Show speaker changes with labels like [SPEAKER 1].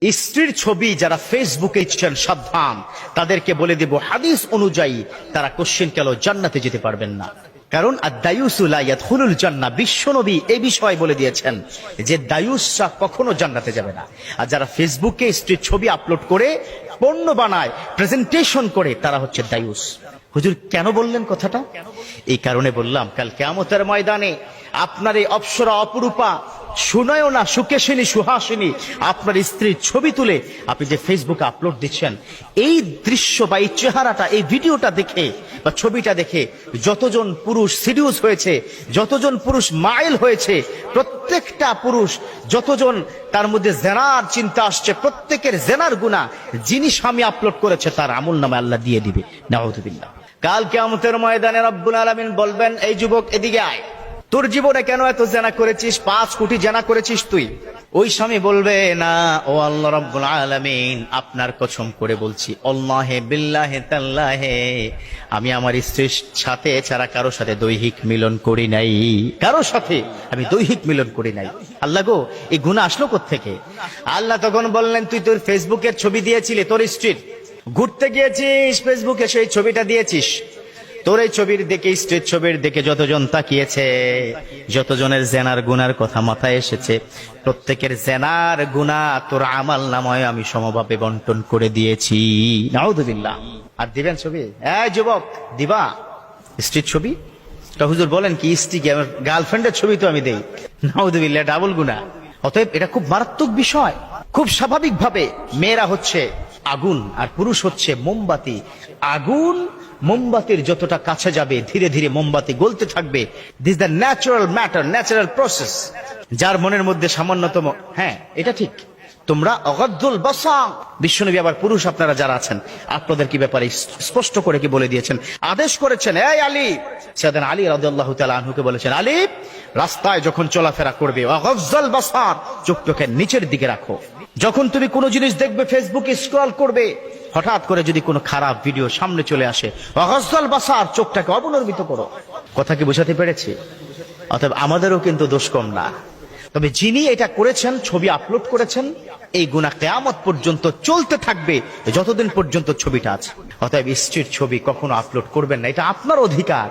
[SPEAKER 1] স্ত্রীর ছবি যারা ফেসবুকে ইচ্ছেন সাবধান, তাদেরকে বলে দেব হাদিস অনুযায়ী তারা কোশ্চেন কেন জান্নাতে যেতে পারবেন না। কারণ আদ-দায়ুসু লা ইয়াদখুলুল জান্নাহ, বিশ্বনবী এই বিষয় বলে দিয়েছেন যে দায়ুসরা কখনো জান্নাতে যাবে না। আর যারা ফেসবুকে স্ত্রীর ছবি আপলোড করে পণ্য বানায়, প্রেজেন্টেশন করে, তারা হচ্ছে দায়ুস। হুজুর কেন বললেন কথাটা? এই কারণে বললাম, কাল কিয়ামতের ময়দানে আপনার এই অপ্সরা অপরূপা সুনয়না সুকেশিনী সুহাসিনী আপনার স্ত্রীর ছবি তুলে আপনি যে ফেসবুকে আপলোড দিচ্ছেন, এই দৃশ্য বা এই চেহারাটা, এই ভিডিওটা দেখে বা ছবিটা দেখে যতজন পুরুষ সিডিউস হয়েছে, যতজন পুরুষ মাইল হয়েছে, প্রত্যেকটা পুরুষ যতজন তার মধ্যে জেনার চিন্তা আসছে, প্রত্যেকের জেনার গুনাহ যিনি স্বামী আপলোড করেছে তার আমলনামা আল্লাহ দিয়ে দিবে। নাউযুবিল্লাহ। কাল কিয়ামতের ময়দানে রব্বুল আলামিন বলবেন, এই যুবক এদিকে আয়, তোর জীবনে কেন এত জেনা করেছিস? 5 কোটি জেনা করেছিস তুই। ওই স্বামী বলবে, না ও আল্লাহ রাব্বুল আলামিন, আপনার কসম করে বলছি, আল্লাহে বিল্লাহে তাল্লাহে, আমি আমার স্ত্রীর সাথে ছাড়া কারো সাথে দৈহিক মিলন করি নাই, কারো সাথে আমি দৈহিক মিলন করি নাই। আল্লাহ গো, এই গুনাহ আসলো কোত্থেকে? আল্লাহ তখন বললেন, তুই তোর ফেসবুকের ছবি দিয়েছিলি, তোর স্ত্রীর ঘুরতে গিয়েছিস, ফেসবুকে সেই ছবিটা দিয়েছিস। তোর এই ছবির দেখে, স্ত্রীর ছবির দেখে যতজন তাকিয়েছে, যতজনের জেনার গুনার কথা মাথায় এসেছে, প্রত্যেকের জেনার গুনাহ তোর আমল নামায় আমি সমভাবে বন্টন করে দিয়েছি। নাউযুবিল্লাহ। আর দিবেন ছবি? এই যুবক, দিবা স্ত্রীর ছবি? তা হুজুর বলেন কি, স্ত্রী আমার গার্লফ্রেন্ডের ছবি তো আমি দেই? নাউযুবিল্লাহ, ডাবল গুনাহ। অতএব এটা খুব মারাত্মক বিষয়। খুব স্বাভাবিকভাবে মেয়েরা হচ্ছে আগুন আর পুরুষ হচ্ছে মোমবাতি। আগুন মোমবাতির যতটা কাছে যাবে, ধীরে ধীরে মোমবাতি গলতে থাকবে। This the natural matter, natural process. যার মনের মধ্যে সামান্যতম, হ্যাঁ এটা ঠিক, তোমরা অগাদ্দুল বাসার, বিশ্বনবী আবার পুরুষ আপনারা যারা আছেন, আপনাদের কি ব্যাপারে স্পষ্ট করে কি বলে দিয়েছেন, আদেশ করেছেন, এই আলী, সাইয়েদনা আলী রাদিয়াল্লাহু তাআলা আনহুকে বলেছেন, আলী রাস্তায় যখন চলাফেরা করবে, অগাদ্দুল বাসার, চোখটাকে নিচের দিকে রাখো। যখন তুমি কোনো জিনিস দেখবে, ফেসবুকে স্ক্রল করবে, হঠাৎ করে যদি কোনো খারাপ ভিডিও সামনে চলে আসে, অগাদ্দুল বাসার, চোখটাকে অবনমিত করো। কথা কি বোঝাতে পেরেছি? অতএব আমাদেরও কিন্তু দোষ কম না। তবে যিনি এটা করেছেন, ছবি আপলোড করেছেন, এই গুনাহ কিয়ামত পর্যন্ত চলতে থাকবে, যতদিন পর্যন্ত ছবিটা আছে। অতএব স্ত্রীর ছবি কখনো আপলোড করবেন না, এটা আপনার অধিকার।